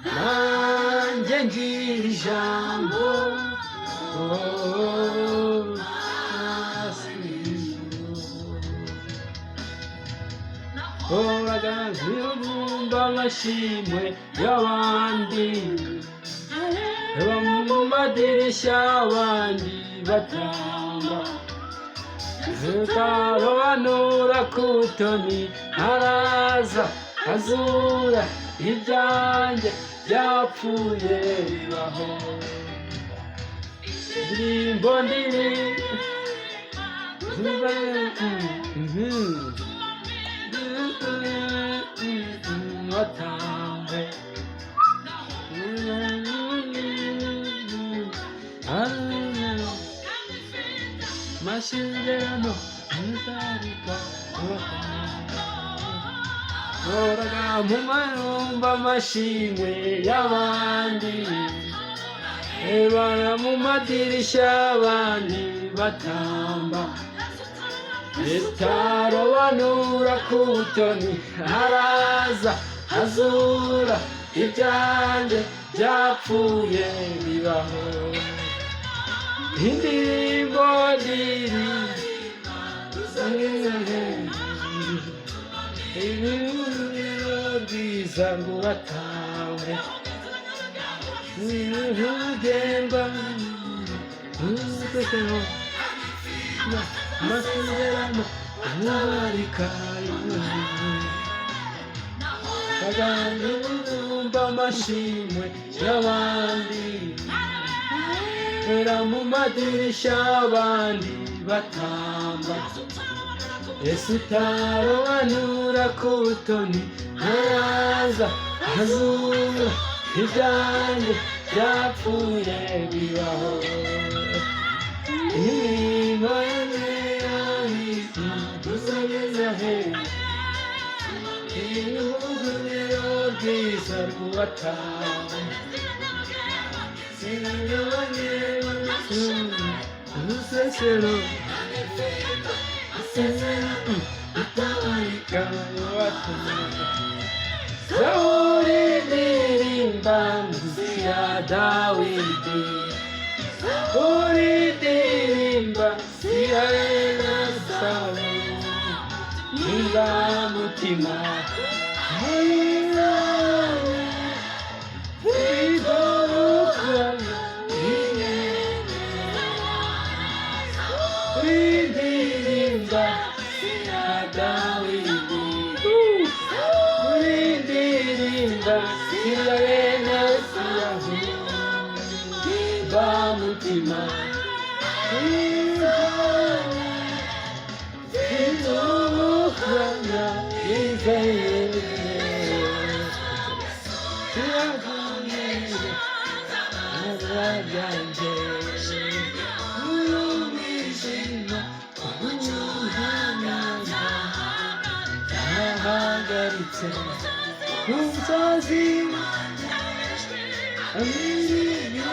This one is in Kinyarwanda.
nanjye ngira ijambo horaga nkumva amashimwe y'abandi reba mu madirishya abandi batamba zitarobanura ku butoni araza azura ibyanjye byapfuye bibaho indirimbo ndimi watambe masezerano ntarika horaga mu marumba amashimwe y'abandi ebana mu madirishya abandi batamba itarobanura ku butoni araza azura ibyanjye byapfuye bibaho indirimbo ndiri ibirungo bwiza rwatawe ugendwa n'udusero amasezerano ntarika bagandumva amashimwe y'abandi era mu madirishya abandi batamba ese utarobanura ku butoni araza azura ibyanjye byapfuye bibaho imirimo dusageza he ibihuguriro bwiza rwatawe urusesero utabarika watumye Zaburi ndirimba nzi ya Dawidi Zaburi ndirimba nzi ya Salomo Niba mutima ndirimba ya Dawidi ndirimba ya Yesu niba mutima indumukanya izeye Raganje umwijima ahagaritse umusozi amirimo